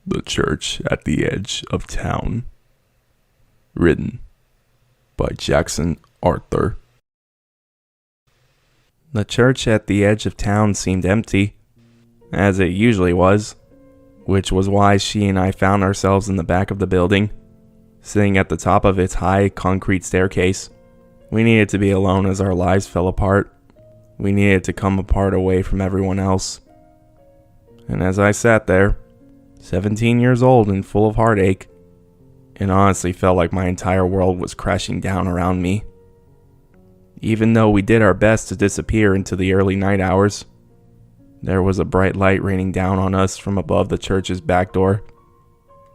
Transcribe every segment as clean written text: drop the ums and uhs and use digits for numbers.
The Church at the Edge of Town. Written by Jackson Arthur. The church at the edge of town seemed empty, as it usually was, which was why she and I found ourselves in the back of the building, sitting at the top of its high concrete staircase. We needed to be alone as our lives fell apart. We needed to come apart away from everyone else. And as I sat there, 17 years old and full of heartache, it honestly felt like my entire world was crashing down around me. Even though we did our best to disappear into the early night hours, there was a bright light raining down on us from above the church's back door,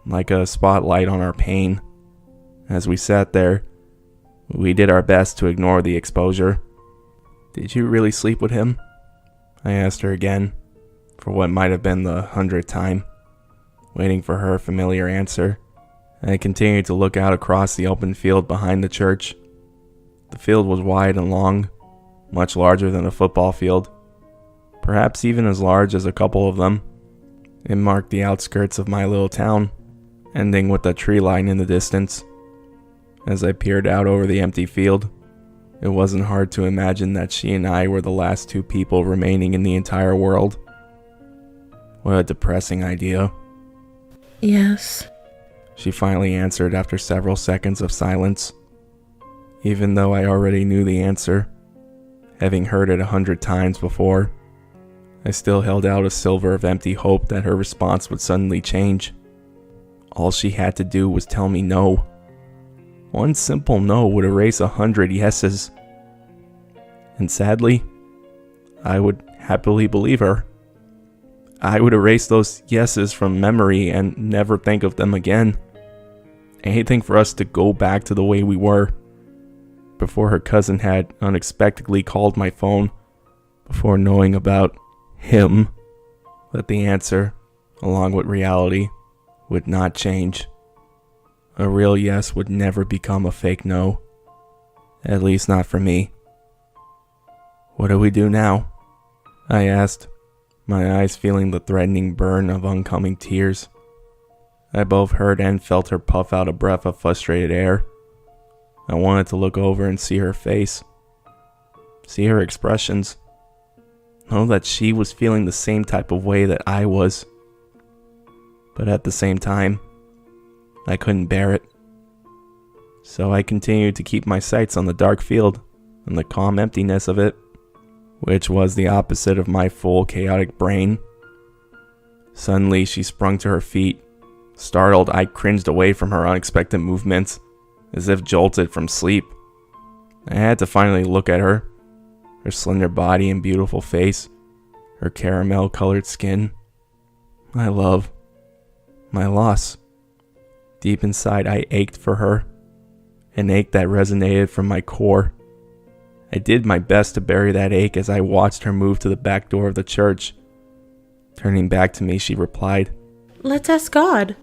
like a spotlight on our pain. As we sat there, we did our best to ignore the exposure. "Did you really sleep with him?" I asked her again, for what might have been the 100th time. Waiting for her familiar answer, I continued to look out across the open field behind the church. The field was wide and long, much larger than a football field, perhaps even as large as a couple of them. It marked the outskirts of my little town, ending with a tree line in the distance. As I peered out over the empty field, it wasn't hard to imagine that she and I were the last two people remaining in the entire world. What a depressing idea. "Yes," she finally answered after several seconds of silence. Even though I already knew the answer, having heard it 100 times before, I still held out a sliver of empty hope that her response would suddenly change. All she had to do was tell me no. One simple no would erase 100 yeses. And sadly, I would happily believe her. I would erase those yeses from memory and never think of them again. Anything for us to go back to the way we were. Before her cousin had unexpectedly called my phone, before knowing about him. But the answer, along with reality, would not change. A real yes would never become a fake no. At least not for me. "What do we do now?" I asked, my eyes feeling the threatening burn of oncoming tears. I both heard and felt her puff out a breath of frustrated air. I wanted to look over and see her face, see her expressions, know that she was feeling the same type of way that I was. But at the same time, I couldn't bear it. So I continued to keep my sights on the dark field and the calm emptiness of it, which was the opposite of my full chaotic brain. Suddenly she sprung to her feet. Startled, I cringed away from her unexpected movements, as if jolted from sleep. I had to finally look at her slender body and beautiful face, her caramel-colored skin. My love, my loss. Deep inside, I ached for her, an ache that resonated from my core. I did my best to bury that ache as I watched her move to the back door of the church. Turning back to me, she replied, "Let's ask God."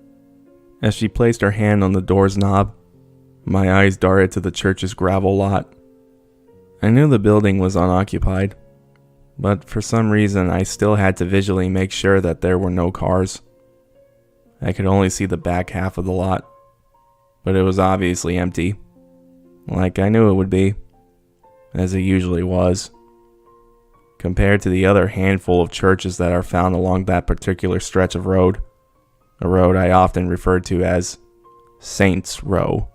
As she placed her hand on the door's knob, my eyes darted to the church's gravel lot. I knew the building was unoccupied, but for some reason I still had to visually make sure that there were no cars. I could only see the back half of the lot, but it was obviously empty, like I knew it would be, as it usually was. Compared to the other handful of churches that are found along that particular stretch of road, a road I often referred to as Saints Row.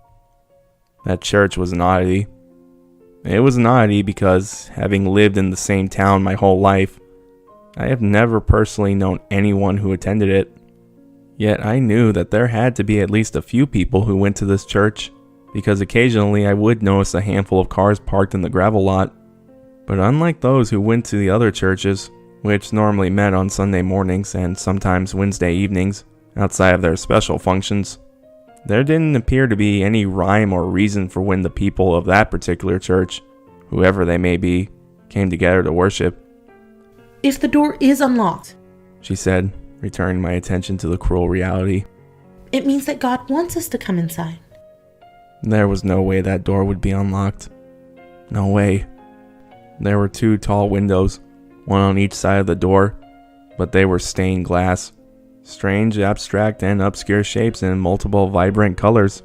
That church was an oddity. It was an oddity because, having lived in the same town my whole life, I have never personally known anyone who attended it. Yet I knew that there had to be at least a few people who went to this church, because occasionally I would notice a handful of cars parked in the gravel lot. But unlike those who went to the other churches, which normally met on Sunday mornings and sometimes Wednesday evenings, outside of their special functions, there didn't appear to be any rhyme or reason for when the people of that particular church, whoever they may be, came together to worship. "If the door is unlocked," she said, returning my attention to the cruel reality, "it means that God wants us to come inside." There was no way that door would be unlocked. No way. There were 2 tall windows, one on each side of the door, but they were stained glass, Strange, abstract, and obscure shapes in multiple vibrant colors,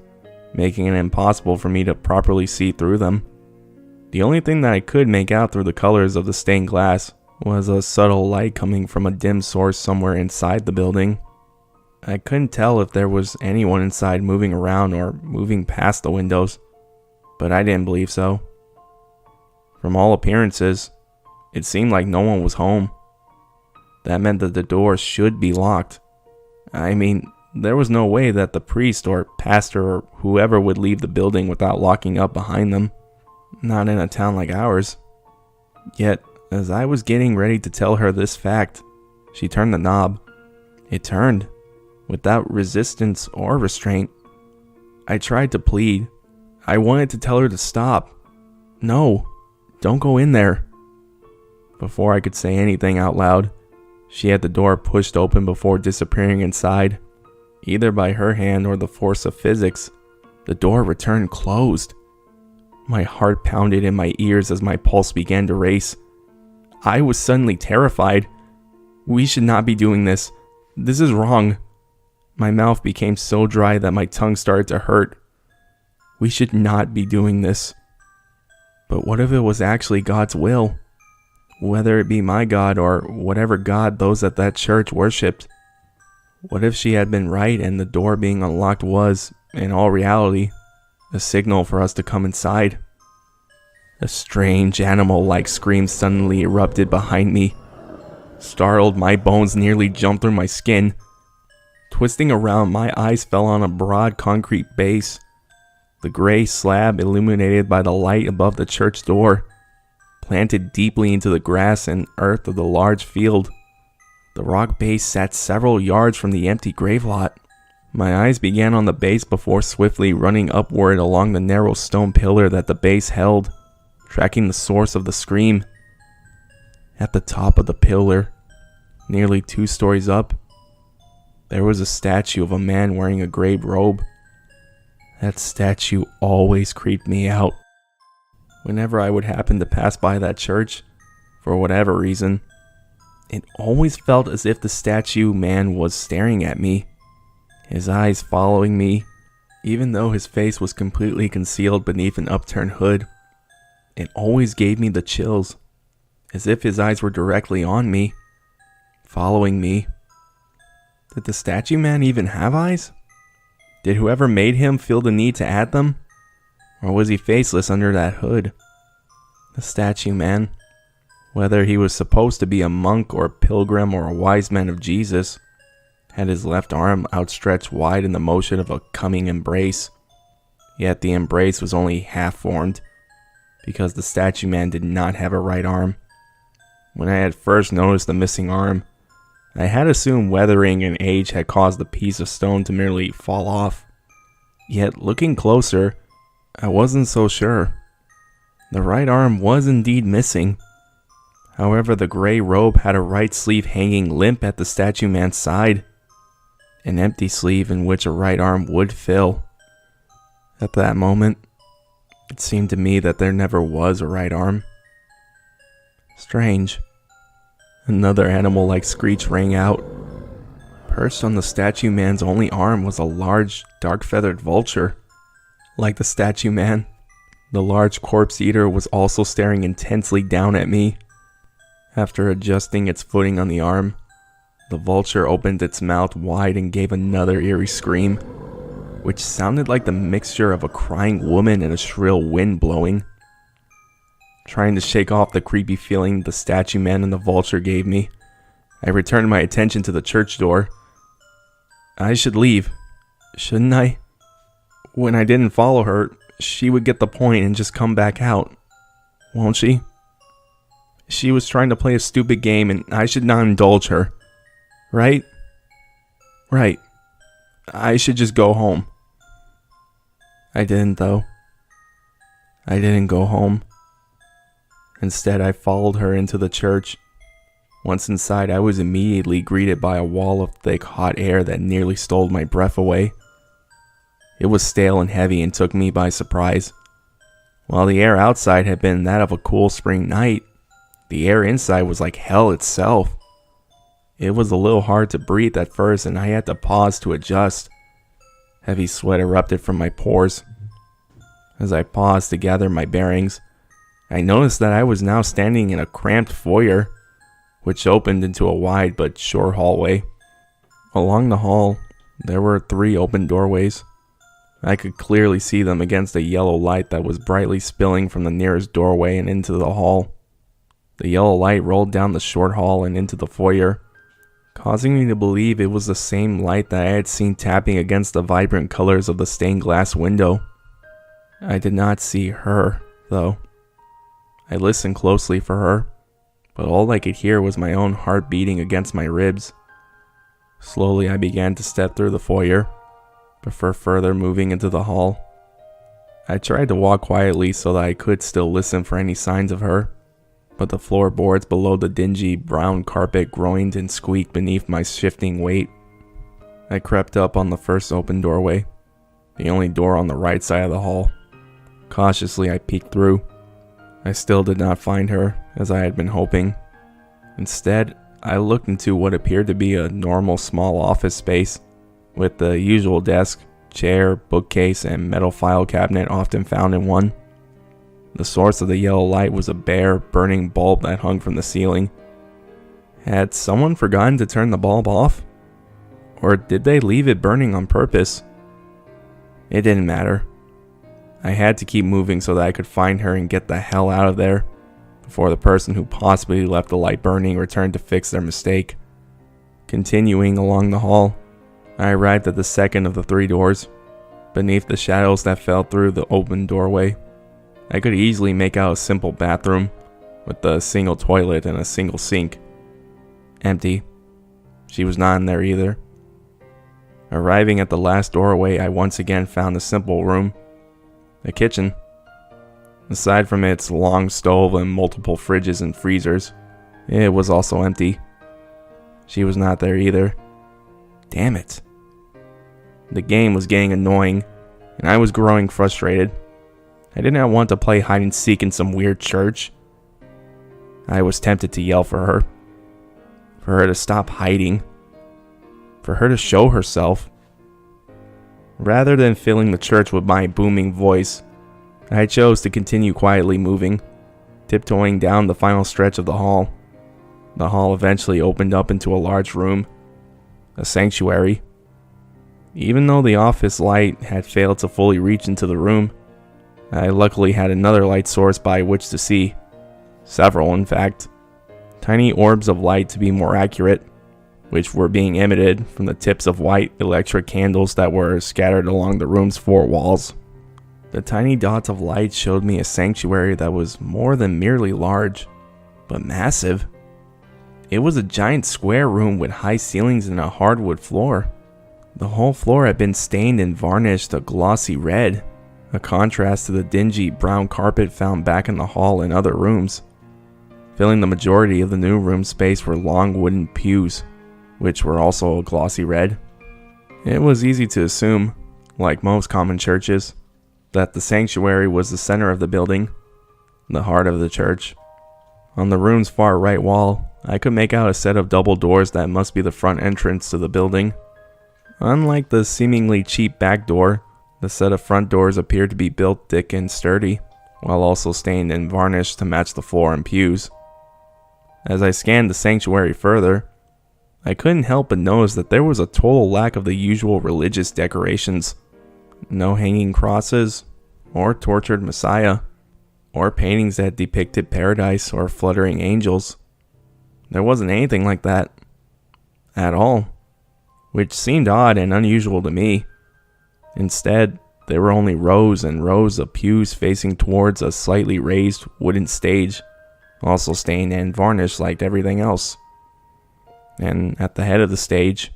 making it impossible for me to properly see through them. The only thing that I could make out through the colors of the stained glass was a subtle light coming from a dim source somewhere inside the building. I couldn't tell if there was anyone inside moving around or moving past the windows, but I didn't believe so. From all appearances, it seemed like no one was home. That meant that the doors should be locked. I mean, there was no way that the priest or pastor or whoever would leave the building without locking up behind them. Not in a town like ours. Yet, as I was getting ready to tell her this fact, she turned the knob. It turned, without resistance or restraint. I tried to plead. I wanted to tell her to stop. No, don't go in there. Before I could say anything out loud, she had the door pushed open before disappearing inside. Either by her hand or the force of physics, the door returned closed. My heart pounded in my ears as my pulse began to race. I was suddenly terrified. We should not be doing this. This is wrong. My mouth became so dry that my tongue started to hurt. We should not be doing this. But what if it was actually God's will? Whether it be my God or whatever God those at that church worshipped. What if she had been right and the door being unlocked was, in all reality, a signal for us to come inside? A strange animal-like scream suddenly erupted behind me. Startled, my bones nearly jumped through my skin. Twisting around, my eyes fell on a broad concrete base. The gray slab illuminated by the light above the church door, planted deeply into the grass and earth of the large field. The rock base sat several yards from the empty grave lot. My eyes began on the base before swiftly running upward along the narrow stone pillar that the base held, tracking the source of the scream. At the top of the pillar, nearly 2 stories up, there was a statue of a man wearing a gray robe. That statue always creeped me out. Whenever I would happen to pass by that church, for whatever reason, it always felt as if the statue man was staring at me, his eyes following me, even though his face was completely concealed beneath an upturned hood. It always gave me the chills, as if his eyes were directly on me, following me. Did the statue man even have eyes? Did whoever made him feel the need to add them? Or was he faceless under that hood? The statue man, whether he was supposed to be a monk or a pilgrim or a wise man of Jesus, had his left arm outstretched wide in the motion of a coming embrace. Yet the embrace was only half formed, because the statue man did not have a right arm. When I had first noticed the missing arm, I had assumed weathering and age had caused the piece of stone to merely fall off. Yet looking closer, I wasn't so sure. The right arm was indeed missing. However, the gray robe had a right sleeve hanging limp at the statue man's side, an empty sleeve in which a right arm would fill. At that moment, it seemed to me that there never was a right arm. Strange. Another animal-like screech rang out. Perched on the statue man's only arm was a large, dark-feathered vulture. Like the statue man, the large corpse eater was also staring intensely down at me. After adjusting its footing on the arm, the vulture opened its mouth wide and gave another eerie scream, which sounded like the mixture of a crying woman and a shrill wind blowing. Trying to shake off the creepy feeling the statue man and the vulture gave me, I returned my attention to the church door. I should leave, shouldn't I? When I didn't follow her, she would get the point and just come back out, won't she? She was trying to play a stupid game and I should not indulge her, right? Right. I should just go home. I didn't though. I didn't go home. Instead, I followed her into the church. Once inside, I was immediately greeted by a wall of thick, hot air that nearly stole my breath away. It was stale and heavy and took me by surprise. While the air outside had been that of a cool spring night, the air inside was like hell itself. It was a little hard to breathe at first, and I had to pause to adjust. Heavy sweat erupted from my pores. As I paused to gather my bearings, I noticed that I was now standing in a cramped foyer, which opened into a wide but short hallway. Along the hall, there were 3 open doorways. I could clearly see them against the yellow light that was brightly spilling from the nearest doorway and into the hall. The yellow light rolled down the short hall and into the foyer, causing me to believe it was the same light that I had seen tapping against the vibrant colors of the stained glass window. I did not see her, though. I listened closely for her, but all I could hear was my own heart beating against my ribs. Slowly I began to step through the foyer, before further moving into the hall. I tried to walk quietly so that I could still listen for any signs of her, but the floorboards below the dingy brown carpet groaned and squeaked beneath my shifting weight. I crept up on the first open doorway, the only door on the right side of the hall. Cautiously I peeked through. I still did not find her, as I had been hoping. Instead, I looked into what appeared to be a normal small office space, with the usual desk, chair, bookcase, and metal file cabinet often found in one. The source of the yellow light was a bare, burning bulb that hung from the ceiling. Had someone forgotten to turn the bulb off? Or did they leave it burning on purpose? It didn't matter. I had to keep moving so that I could find her and get the hell out of there, before the person who possibly left the light burning returned to fix their mistake. Continuing along the hall, I arrived at the second of the 3 doors, beneath the shadows that fell through the open doorway. I could easily make out a simple bathroom, with a single toilet and a single sink. Empty. She was not in there either. Arriving at the last doorway, I once again found a simple room. A kitchen. Aside from its long stove and multiple fridges and freezers, it was also empty. She was not there either. Damn it. The game was getting annoying, and I was growing frustrated. I did not want to play hide and seek in some weird church. I was tempted to yell for her to stop hiding, for her to show herself. Rather than filling the church with my booming voice, I chose to continue quietly moving, tiptoeing down the final stretch of the hall. The hall eventually opened up into a large room, a sanctuary. Even though the office light had failed to fully reach into the room, I luckily had another light source by which to see. Several, in fact. Tiny orbs of light, to be more accurate, which were being emitted from the tips of white electric candles that were scattered along the room's 4 walls. The tiny dots of light showed me a sanctuary that was more than merely large, but massive. It was a giant square room with high ceilings and a hardwood floor. The whole floor had been stained and varnished a glossy red, a contrast to the dingy brown carpet found back in the hall and other rooms. Filling the majority of the new room space were long wooden pews, which were also a glossy red. It was easy to assume, like most common churches, that the sanctuary was the center of the building, the heart of the church. On the room's far right wall, I could make out a set of double doors that must be the front entrance to the building. Unlike the seemingly cheap back door, the set of front doors appeared to be built thick and sturdy, while also stained and varnished to match the floor and pews. As I scanned the sanctuary further, I couldn't help but notice that there was a total lack of the usual religious decorations. No hanging crosses, or tortured Messiah, or paintings that depicted paradise or fluttering angels. There wasn't anything like that. At all. Which seemed odd and unusual to me. Instead, there were only rows and rows of pews facing towards a slightly raised wooden stage, also stained and varnished like everything else. And at the head of the stage,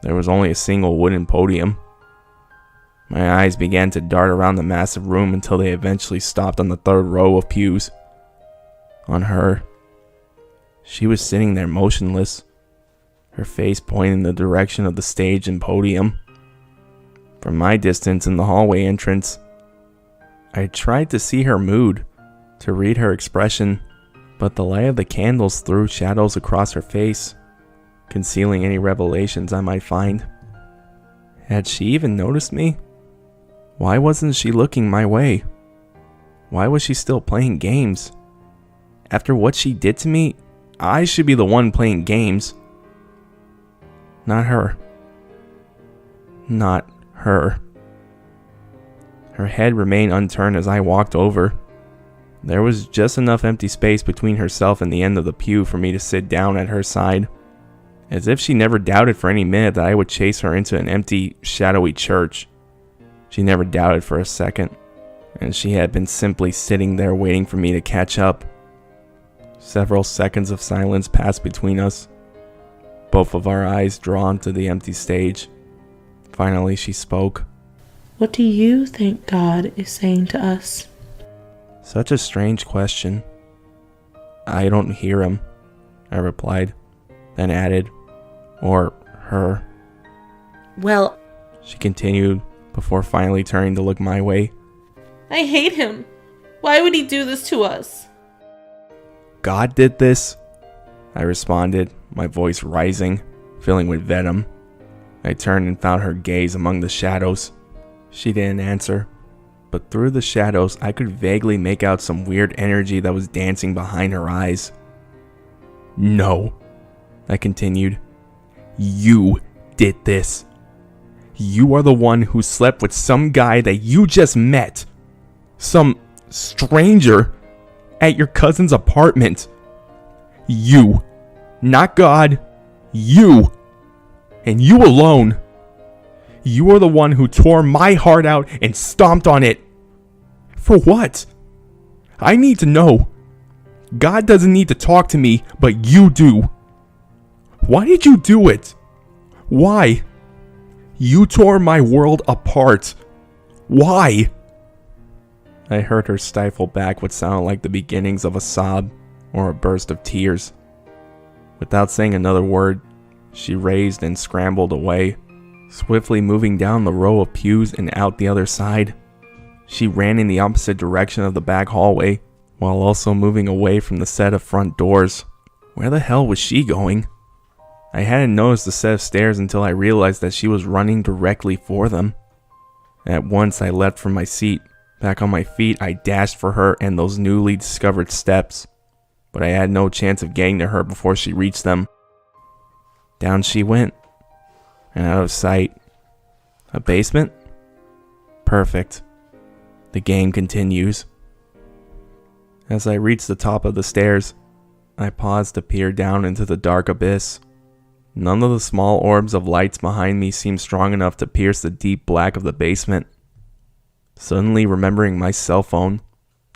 there was only a single wooden podium. My eyes began to dart around the massive room until they eventually stopped on the 3rd row of pews. On her. She was sitting there motionless, her face pointing in the direction of the stage and podium. From my distance in the hallway entrance, I tried to see her mood, to read her expression, but the light of the candles threw shadows across her face. concealing any revelations I might find. Had she even noticed me? Why wasn't she looking my way? Why was she still playing games? After what she did to me, I should be the one playing games. Not her. Not her. Her head remained unturned as I walked over. There was just enough empty space between herself and the end of the pew for me to sit down at her side, as if she never doubted for any minute that I would chase her into an empty, shadowy church. She never doubted for a second, and she had been simply sitting there waiting for me to catch up. Several seconds of silence passed between us, both of our eyes drawn to the empty stage. Finally, she spoke. What do you think God is saying to us? Such a strange question. I don't hear him, I replied, then added, or her. Well, she continued before finally turning to look my way. I hate him. Why would he do this to us? God did this, I responded, my voice rising, filling with venom. I turned and found her gaze among the shadows. She didn't answer, but through the shadows I could vaguely make out some weird energy that was dancing behind her eyes. No, I continued. You did this. You are the one who slept with some guy that you just met. Some stranger at your cousin's apartment. You. Not God. You. And you alone. You are the one who tore my heart out and stomped on it. For what? I need to know. God doesn't need to talk to me, but you do. Why did you do it? Why? You tore my world apart. Why? I heard her stifle back what sounded like the beginnings of a sob or a burst of tears. Without saying another word, she raised and scrambled away, swiftly moving down the row of pews and out the other side. She ran in the opposite direction of the back hallway, while also moving away from the set of front doors. Where the hell was she going? I hadn't noticed the set of stairs until I realized that she was running directly for them. At once I leapt from my seat. Back on my feet, I dashed for her and those newly discovered steps, but I had no chance of getting to her before she reached them. Down she went, and out of sight. A basement? Perfect. The game continues. As I reached the top of the stairs, I paused to peer down into the dark abyss. None of the small orbs of lights behind me seemed strong enough to pierce the deep black of the basement. Suddenly remembering my cell phone,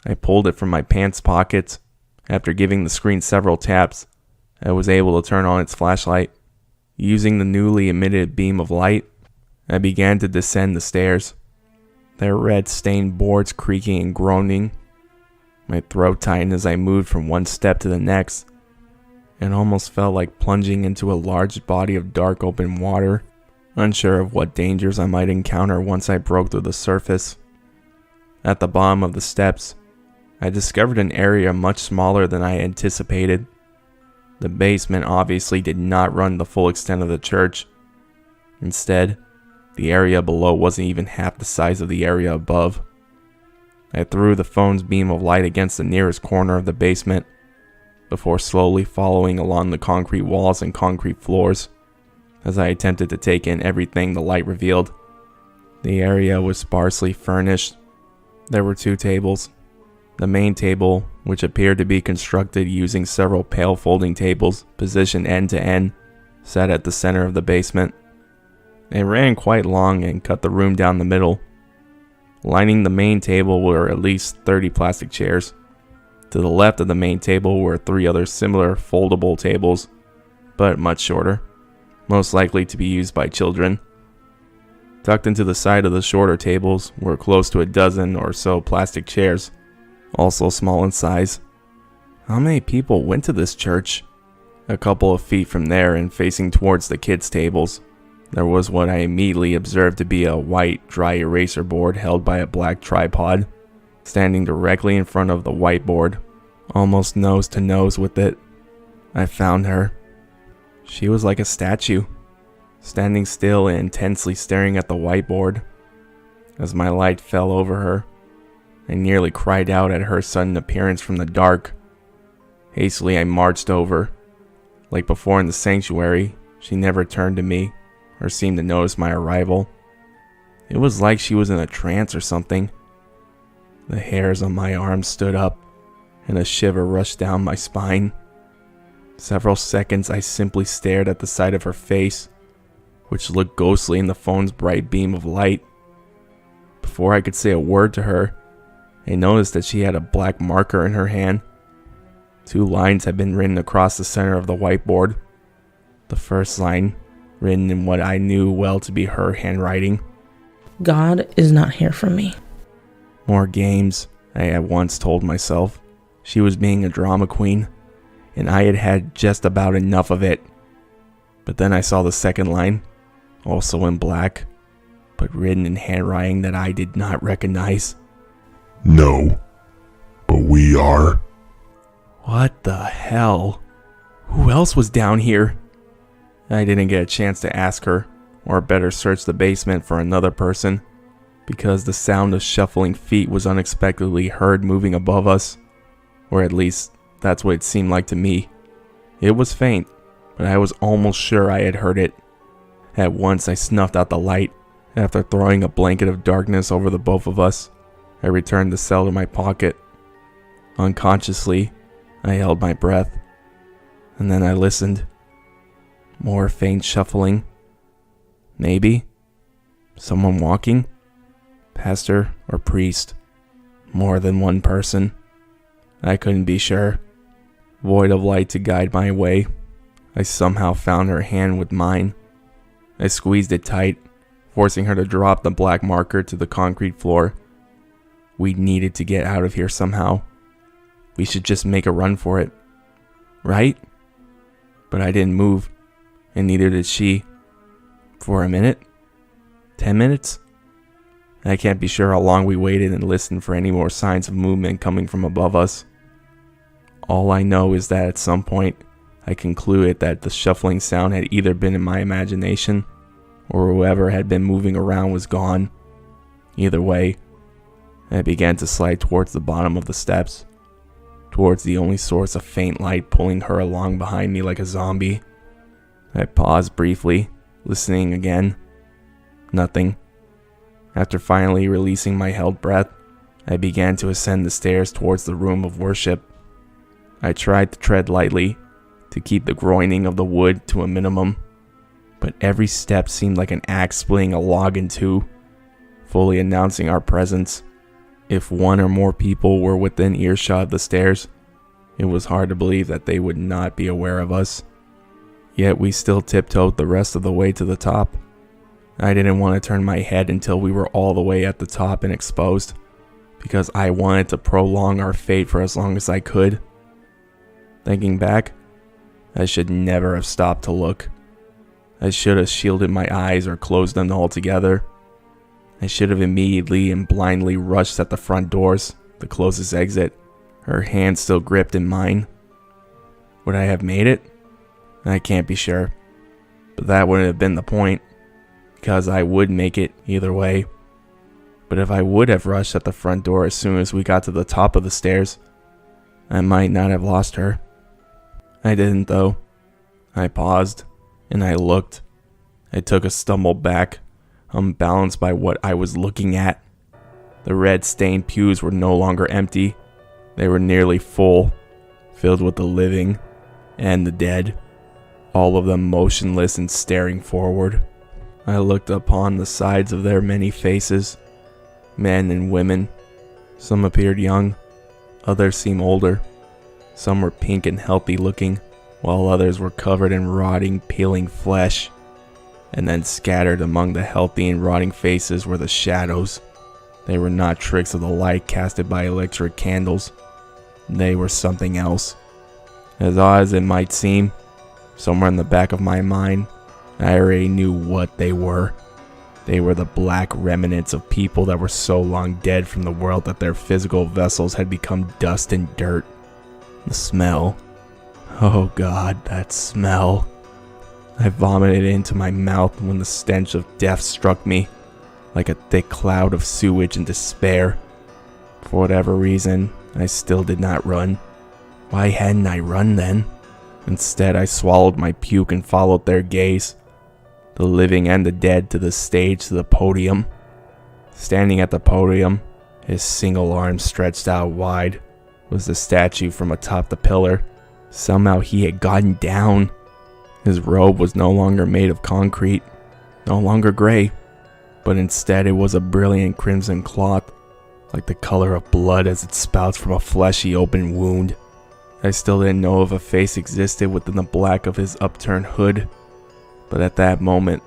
I pulled it from my pants pocket. After giving the screen several taps, I was able to turn on its flashlight. Using the newly emitted beam of light, I began to descend the stairs, their red-stained boards creaking and groaning. My throat tightened as I moved from one step to the next. It almost felt like plunging into a large body of dark open water, unsure of what dangers I might encounter once I broke through the surface. At the bottom of the steps, I discovered an area much smaller than I anticipated. The basement obviously did not run the full extent of the church. Instead, the area below wasn't even half the size of the area above. I threw the phone's beam of light against the nearest corner of the basement, before slowly following along the concrete walls and concrete floors, as I attempted to take in everything the light revealed. The area was sparsely furnished. There were 2 tables. The main table, which appeared to be constructed using several pale folding tables positioned end to end, sat at the center of the basement. It ran quite long and cut the room down the middle. Lining the main table were at least 30 plastic chairs. To the left of the main table were 3 other similar foldable tables, but much shorter, most likely to be used by children. Tucked into the side of the shorter tables were close to a dozen or so plastic chairs, also small in size. How many people went to this church? A couple of feet from there and facing towards the kids' tables, there was what I immediately observed to be a white, dry eraser board held by a black tripod, standing directly in front of the whiteboard, almost nose to nose with it. I found her. She was like a statue, standing still and intensely staring at the whiteboard. As my light fell over her, I nearly cried out at her sudden appearance from the dark. Hastily, I marched over. Like before in the sanctuary, she never turned to me or seemed to notice my arrival. It was like she was in a trance or something. The hairs on my arms stood up, and a shiver rushed down my spine. Several seconds I simply stared at the side of her face, which looked ghostly in the phone's bright beam of light. Before I could say a word to her, I noticed that she had a black marker in her hand. 2 lines had been written across the center of the whiteboard. The first line, written in what I knew well to be her handwriting. God is not here for me. More games, I at once told myself. She was being a drama queen, and I had had just about enough of it. But then I saw the second line, also in black, but written in handwriting that I did not recognize. No, but we are. What the hell? Who else was down here? I didn't get a chance to ask her, or better search the basement for another person, because the sound of shuffling feet was unexpectedly heard moving above us, or at least that's what it seemed like to me. It was faint, but I was almost sure I had heard it. At once I snuffed out the light. After throwing a blanket of darkness over the both of us, I returned the cell to my pocket. Unconsciously, I held my breath, and then I listened. More faint shuffling. Maybe someone walking? Pastor or priest? More than one person? I couldn't be sure. Void of light to guide my way, I somehow found her hand with mine. I squeezed it tight, forcing her to drop the black marker to the concrete floor. We needed to get out of here somehow. We should just make a run for it. Right? But I didn't move, and neither did she. For a minute? 10 minutes? I can't be sure how long we waited and listened for any more signs of movement coming from above us. All I know is that at some point, I concluded that the shuffling sound had either been in my imagination, or whoever had been moving around was gone. Either way, I began to slide towards the bottom of the steps, towards the only source of faint light pulling her along behind me like a zombie. I paused briefly, listening again. Nothing. After finally releasing my held breath, I began to ascend the stairs towards the room of worship. I tried to tread lightly, to keep the groaning of the wood to a minimum, but every step seemed like an axe splitting a log in two, fully announcing our presence. If one or more people were within earshot of the stairs, it was hard to believe that they would not be aware of us. Yet we still tiptoed the rest of the way to the top. I didn't want to turn my head until we were all the way at the top and exposed, because I wanted to prolong our fate for as long as I could. Thinking back, I should never have stopped to look. I should have shielded my eyes or closed them altogether. I should have immediately and blindly rushed at the front doors, the closest exit, her hand still gripped in mine. Would I have made it? I can't be sure, but that wouldn't have been the point, because I would make it either way. But if I would have rushed at the front door as soon as we got to the top of the stairs, I might not have lost her. I didn't though. I paused, and I looked. I took a stumble back, unbalanced by what I was looking at. The red-stained pews were no longer empty. They were nearly full, filled with the living and the dead, all of them motionless and staring forward. I looked upon the sides of their many faces, men and women. Some appeared young, others seemed older. Some were pink and healthy looking, while others were covered in rotting, peeling flesh. And then scattered among the healthy and rotting faces were the shadows. They were not tricks of the light casted by electric candles. They were something else. As odd as it might seem, somewhere in the back of my mind, I already knew what they were. They were the black remnants of people that were so long dead from the world that their physical vessels had become dust and dirt. The smell. Oh God, that smell. I vomited into my mouth when the stench of death struck me, like a thick cloud of sewage and despair. For whatever reason, I still did not run. Why hadn't I run then? Instead, I swallowed my puke and followed their gaze, the living and the dead, to the stage, to the podium. Standing at the podium, his single arm stretched out wide, was the statue from atop the pillar. Somehow he had gotten down. His robe was no longer made of concrete, no longer gray, but instead it was a brilliant crimson cloth, like the color of blood as it spouts from a fleshy open wound. I still didn't know if a face existed within the black of his upturned hood, but at that moment,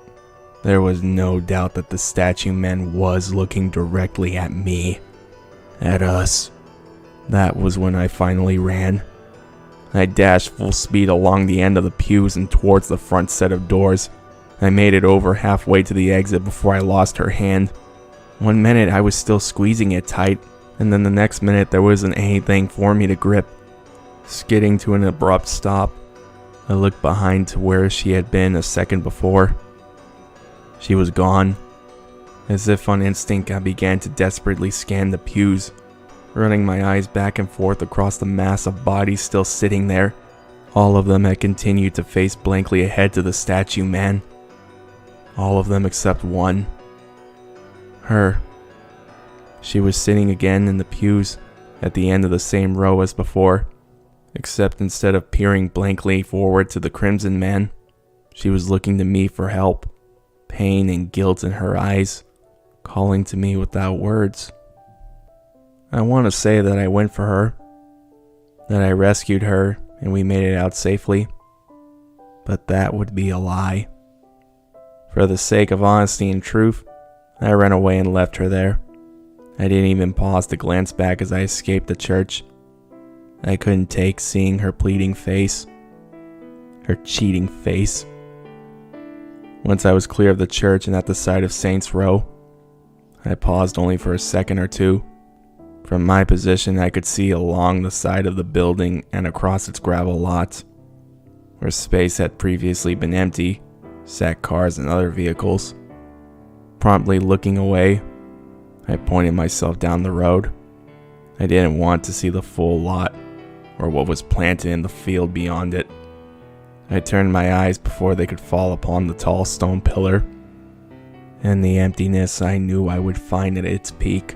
there was no doubt that the statue man was looking directly at me, at us. That was when I finally ran. I dashed full speed along the end of the pews and towards the front set of doors. I made it over halfway to the exit before I lost her hand. 1 minute I was still squeezing it tight, and then the next minute there wasn't anything for me to grip. Skidding to an abrupt stop, I looked behind to where she had been a second before. She was gone. As if on instinct, I began to desperately scan the pews, running my eyes back and forth across the mass of bodies still sitting there. All of them had continued to face blankly ahead to the statue man. All of them except one. Her. She was sitting again in the pews, at the end of the same row as before, except instead of peering blankly forward to the crimson man, she was looking to me for help, pain and guilt in her eyes, calling to me without words. I want to say that I went for her, that I rescued her and we made it out safely, but that would be a lie. For the sake of honesty and truth, I ran away and left her there. I didn't even pause to glance back as I escaped the church. I couldn't take seeing her pleading face, her cheating face. Once I was clear of the church and at the side of Saints Row, I paused only for a second or two. From my position, I could see along the side of the building and across its gravel lots, where space had previously been empty, sat cars and other vehicles. Promptly looking away, I pointed myself down the road. I didn't want to see the full lot, or what was planted in the field beyond it. I turned my eyes before they could fall upon the tall stone pillar, and the emptiness I knew I would find at its peak.